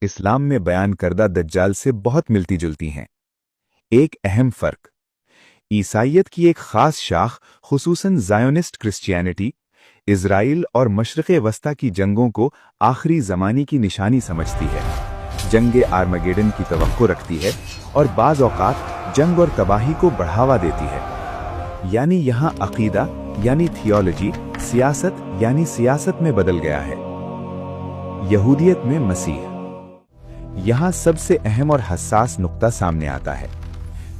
इस्लाम में बयान करदा दज्जाल से बहुत मिलती जुलती हैं। एक अहम फ़र्क, ईसाइयत की एक ख़ास शाख खुसूसन ज़ायोनिस्ट क्रिश्चियनिटी इज़राइल और मशरिक़ वस्ता की जंगों को आखिरी ज़माने की निशानी समझती है, जंग आर्मगेडन की तवक्को रखती है और बाज़ औक़ात जंग और तबाही को बढ़ावा देती है। यानी यहाँ अक़ीदा यानी थियोलॉजी सियासत यानी सियासत में बदल गया है। यहूदियत में मसीह, यहाँ सबसे अहम और हसास नुक्ता सामने आता है।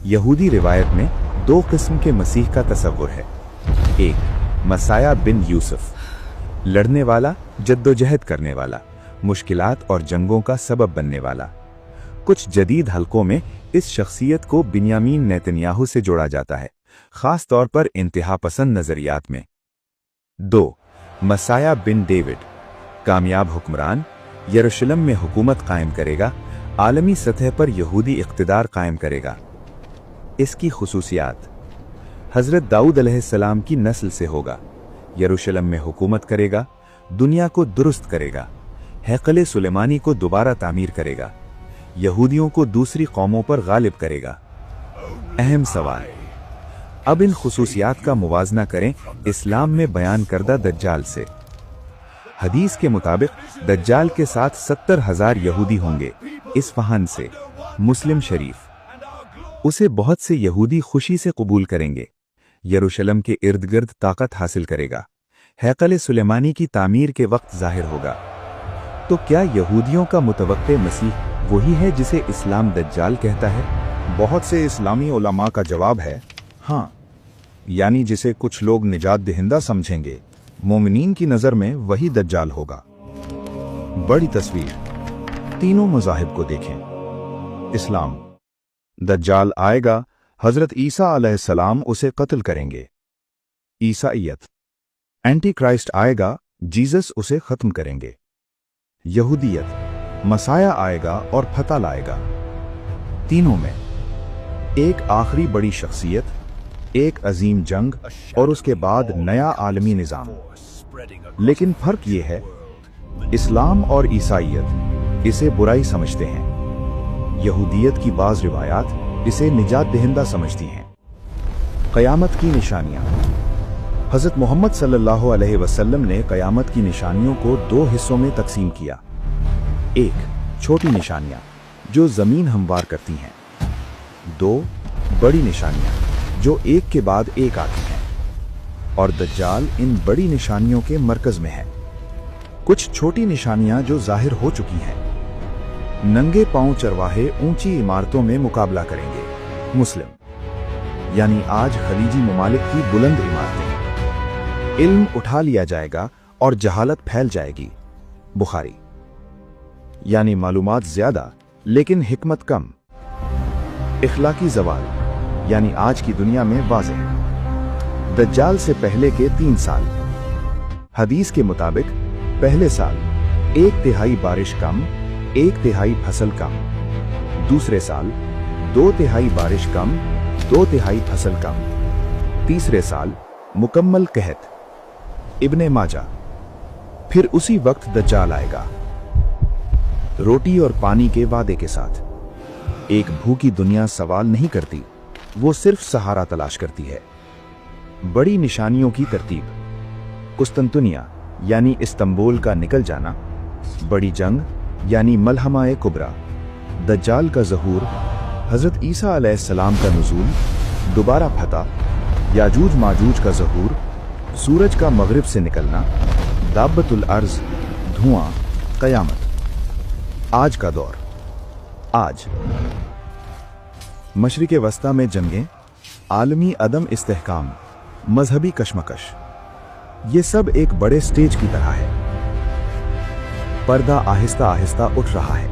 यहूदी रिवायत में दो किस्म के मसीह का तसव्वुर है। एक मसाया बिन यूसुफ, लड़ने वाला, जद्दोजहद करने वाला, मुश्किलात और जंगों का सबब बनने वाला। कुछ जदीद हलकों में इस शख्सियत को बिन्यामीन नेतन्याहू से जोड़ा जाता है, खास तौर पर इंतहा पसंद नजरियात में। दो मसाया बिन डेविड, कामयाब हुक्मरान, यरूशलेम में हुकूमत कायम करेगा, आलमी सतह पर यहूदी इक़्तिदार कायम करेगा। इसकी खुसूसियात, हज़रत दाऊद अलैहिस्सलाम की नस्ल से होगा, यरूशलेम में हुकूमत करेगा, दुनिया को दुरुस्त करेगा, हैकल सुलेमानी को दोबारा तामीर करेगा, यहूदियों को दूसरी कौमों पर गालिब करेगा। अहम सवाल, अब इन खुसूसियात का मुवाजना करें इस्लाम में बयान करदा दज्जाल से। हदीस के मुताबिक दज्जाल के साथ 70,000 यहूदी होंगे। इस्फहान से, मुस्लिम शरीफ। उसे बहुत से यहूदी खुशी से कबूल करेंगे, यरूशलेम के इर्द गिर्द ताकत हासिल करेगा, हैकल सुलेमानी की तामीर के वक्त जाहिर होगा। तो क्या यहूदियों का मुतवक्के मसीह वही है जिसे इस्लाम दज्जाल कहता है? बहुत से इस्लामी उलमा का जवाब है हाँ, यानी जिसे कुछ लोग निजात दहिंदा समझेंगे, मोमिनीन की नज़र में वही दज्जाल होगा। बड़ी तस्वीर, तीनों मज़ाहिब को देखें। इस्लाम, दज्जाल आएगा, हज़रत ईसा अलैहिस्सलाम उसे कत्ल करेंगे। ईसाइयत, एंटी क्राइस्ट आएगा, जीसस उसे ख़त्म करेंगे। यहूदियत, मसाया आएगा और फतह लाएगा। तीनों में एक आखिरी बड़ी शख्सियत, एक अजीम जंग और उसके बाद नया आलमी निज़ाम। लेकिन फ़र्क ये है, इस्लाम और ईसाइयत इसे बुराई समझते हैं, यहूदियत की बाज़ रिवायात इसे निजात दहिंदा समझती हैं। क़यामत की निशानियाँ, हज़रत मोहम्मद सल्लल्लाहु अलैहि वसल्लम ने क़यामत की निशानियों को दो हिस्सों में तकसीम किया। एक, छोटी निशानियाँ जो ज़मीन हमवार करती हैं। दो, बड़ी निशानियाँ जो एक के बाद एक आती हैं, और दज्जाल इन बड़ी निशानियों के मरकज में है। कुछ छोटी निशानियां जो जाहिर हो चुकी हैं। नंगे पांव चरवाहे ऊंची इमारतों में मुकाबला करेंगे। मुस्लिम, यानी आज खलीजी ममालिक की बुलंद इमारतें। इल्म उठा लिया जाएगा और जहालत फैल जाएगी। बुखारी, यानी मालूमात ज्यादा लेकिन हिकमत कम। इखलाकी जवाल, यानी आज की दुनिया में वाज़ेह। दज्जाल से पहले के 3 साल, हदीस के मुताबिक पहले साल 1/3 बारिश कम, 1/3 फसल कम। दूसरे साल 2/3 बारिश कम, 2/3 फसल कम। तीसरे साल मुकम्मल कहत। इब्ने माजा। फिर उसी वक्त दज्जाल आएगा, रोटी और पानी के वादे के साथ। एक भूखी दुनिया सवाल नहीं करती, वो सिर्फ सहारा तलाश करती है। बड़ी निशानियों की तरतीब, कुस्तंतुनिया यानी इस्तांबुल का निकल जाना, बड़ी जंग यानी मलहमा-ए कुबरा, दज्जाल का ज़हूर, हज़रत ईसा अलैहिस्सलाम का नुज़ूल, दोबारा फतह, याजूज माजूज का ज़हूर, सूरज का मगरिब से निकलना, दाब्बतुल अर्ज़, धुआं, क़यामत। आज का दौर, आज मशरिक़ वस्ता में जंगें, आलमी अदम इस्तेहकाम, मजहबी कशमकश, ये सब एक बड़े स्टेज की तरह है। पर्दा आहिस्ता आहिस्ता उठ रहा है।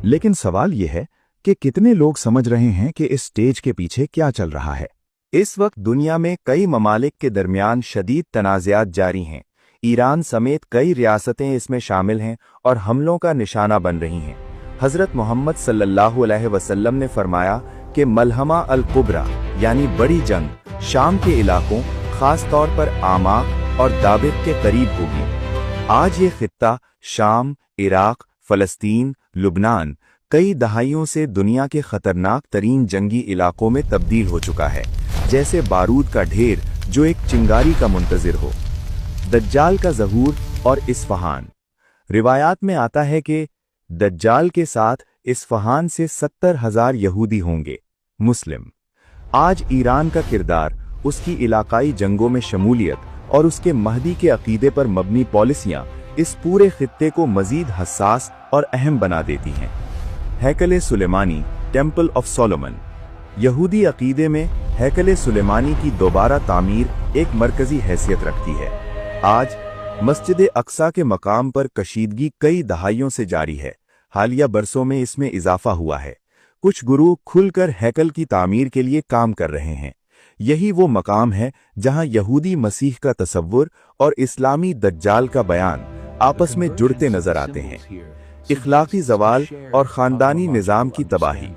लेकिन सवाल यह है कि कितने लोग समझ रहे हैं कि इस स्टेज के पीछे क्या चल रहा है। इस वक्त दुनिया में कई ममालिक के दरमियान शदीद तनाज़ात जारी हैं। ईरान समेत कई रियासतें इसमें शामिल हैं और हमलों का निशाना बन रही हैं। हज़रत मोहम्मद सल्लल्लाहु अलैहि वसल्लम ने फरमाया कि मलहमा अल कुबरा यानी बड़ी जंग शाम के इलाकों, खास तौर पर आमाक और दाबिक के करीब होगी। आज ये खित्ता शाम, इराक, फलस्तीन, लुबनान कई दहाइयों से दुनिया के खतरनाक तरीन जंगी इलाकों में तब्दील हो चुका है, जैसे बारूद का ढेर जो एक चिंगारी का मुंतजिर हो। दज्जाल का ज़हूर और इस्फहान। रिवायात में आता है कि दज्जाल के साथ इस्फहान से 70,000 यहूदी होंगे। मुस्लिम। आज ईरान का किरदार, उसकी इलाकाई जंगों में शमूलियत और उसके महदी के अकीदे पर मबनी पॉलिसियां इस पूरे खित्ते को मजीद हसास और अहम बना देती हैं। हैकल सुलेमानी, टेम्पल ऑफ सोलोमन। यहूदी अकीदे में हैकल सुलेमानी की दोबारा तामीर एक मरकजी हैसियत रखती है। आज मस्जिद अक्सा के मकाम पर कशीदगी कई दहाइयों से जारी है। हालिया बरसों में इसमें इजाफा हुआ है। कुछ गुरु खुलकर हैकल की तामीर के लिए काम कर रहे हैं। यही वो मकाम है जहां यहूदी मसीह का तसव्वुर और इस्लामी दज्जाल का बयान आपस में जुड़ते नजर आते हैं। इखलाकी ज़वाल और ख़ानदानी निज़ाम की तबाही।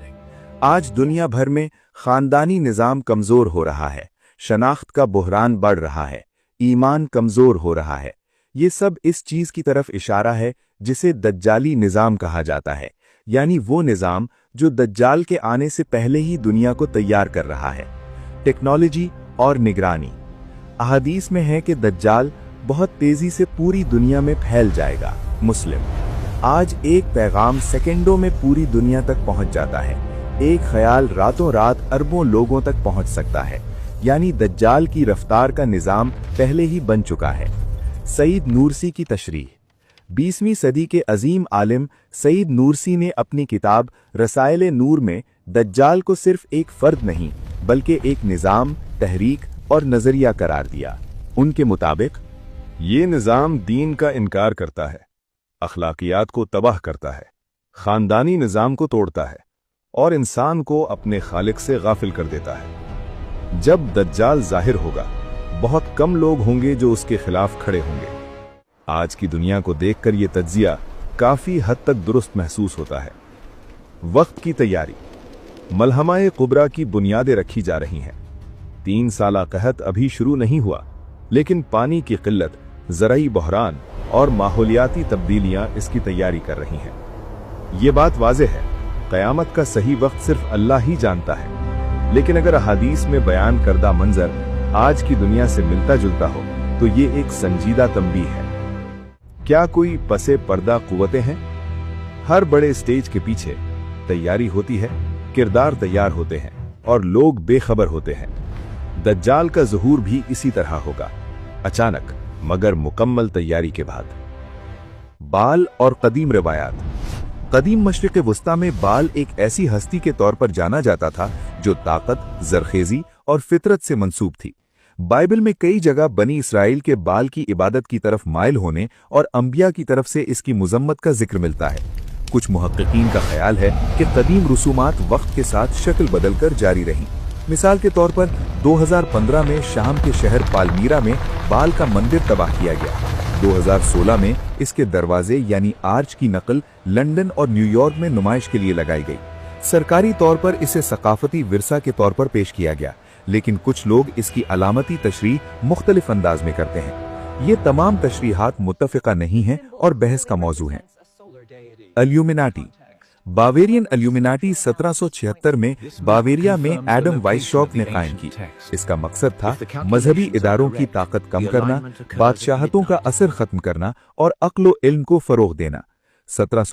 आज दुनिया भर में ख़ानदानी निज़ाम कमज़ोर हो रहा है, शनाख्त का बुहरान बढ़ रहा है, ईमान कमज़ोर हो रहा है। ये सब इस चीज़ की तरफ इशारा है जिसे दज्जाली निज़ाम कहा जाता है, यानी वो निज़ाम जो दज्जाल के आने से पहले ही दुनिया को तैयार कर रहा है। टेक्नोलॉजी और निगरानी। अहादीस में है कि दज्जाल बहुत तेज़ी से पूरी दुनिया में फैल जाएगा। मुस्लिम। आज एक पैगाम सेकंडों में पूरी दुनिया तक पहुंच जाता है। एक ख्याल रातों रात अरबों लोगों तक पहुंच सकता है, यानी दज्जाल की रफ्तार का निज़ाम पहले ही बन चुका है। सईद नूरसी की तशरीह। 20वीं सदी के अजीम आलिम सईद नूरसी ने अपनी किताब रसाइल नूर में दज्जाल को सिर्फ एक फर्द नहीं बल्कि एक निज़ाम, तहरीक और नज़रिया करार दिया। उनके मुताबिक ये निज़ाम दीन का इनकार करता है, अखलाकियात को तबाह करता है, ख़ानदानी निज़ाम को तोड़ता है और इंसान को अपने खालिक से गाफिल कर देता है। जब दज्जाल जाहिर होगा, बहुत कम लोग होंगे जो उसके खिलाफ खड़े होंगे। आज की दुनिया को देखकर ये तज्जिया काफ़ी हद तक दुरुस्त महसूस होता है। वक्त की तैयारी। मलहमा-ए कुबरा की बुनियादें रखी जा रही हैं। 3 साला कहत अभी शुरू नहीं हुआ, लेकिन पानी की किल्लत, ज़राई बहरान और माहौलियाती तब्दीलियां इसकी तैयारी कर रही हैं। ये बात वाज़ेह है, क़यामत का सही वक्त सिर्फ अल्लाह ही जानता है। लेकिन अगर अहादीस में बयान करदा मंजर आज की दुनिया से मिलता जुलता हो तो ये एक संजीदा तंबीह है। क्या कोई पसे पर्दा कुव्वतें हैं? हर बड़े स्टेज के पीछे तैयारी होती है, किरदार तैयार होते हैं और लोग बेखबर होते हैं। दज्जाल का ज़हूर भी इसी तरह होगा, अचानक मगर मुकम्मल तैयारी के बाद। बाल और कदीम रिवायात। कदीम मशरिक़ वुस्ता में बाल एक ऐसी हस्ती के तौर पर जाना जाता था जो ताकत, जरखेजी और फितरत से मंसूब थी। बाइबल में कई जगह बनी इसराइल के बाल की इबादत की तरफ माइल होने और अंबिया की तरफ से इसकी मुजम्मत का जिक्र मिलता है। कुछ मुहक्किकीन का ख्याल है कि कदीम रसूमात वक्त के साथ शक्ल बदलकर जारी रहीं। मिसाल के तौर पर 2015 में शाम के शहर पालमीरा में बाल का मंदिर तबाह किया गया। 2016 में इसके दरवाजे यानी आर्च की नकल लंदन और न्यूयॉर्क में नुमाइश के लिए लगाई गई। सरकारी तौर पर इसे सकाफती विरसा के तौर पर पेश किया गया, लेकिन कुछ लोग इसकी अलामती तशरीह मुख्तलिफ अंदाज में करते हैं। ये तमाम तशरीहात मुत्तफ़िका नहीं हैं और बहस का मौजू हैं। अल्यूमिनाटी। बावेरियन अल्यूमिनाटी 1776 में बावेरिया में एडम वाइसशॉक ने कायम की। इसका मकसद था मजहबी इदारों की ताकत कम करना, बादशाहतों का असर खत्म करना और अक्ल व इल्म को फरोग देना। 1700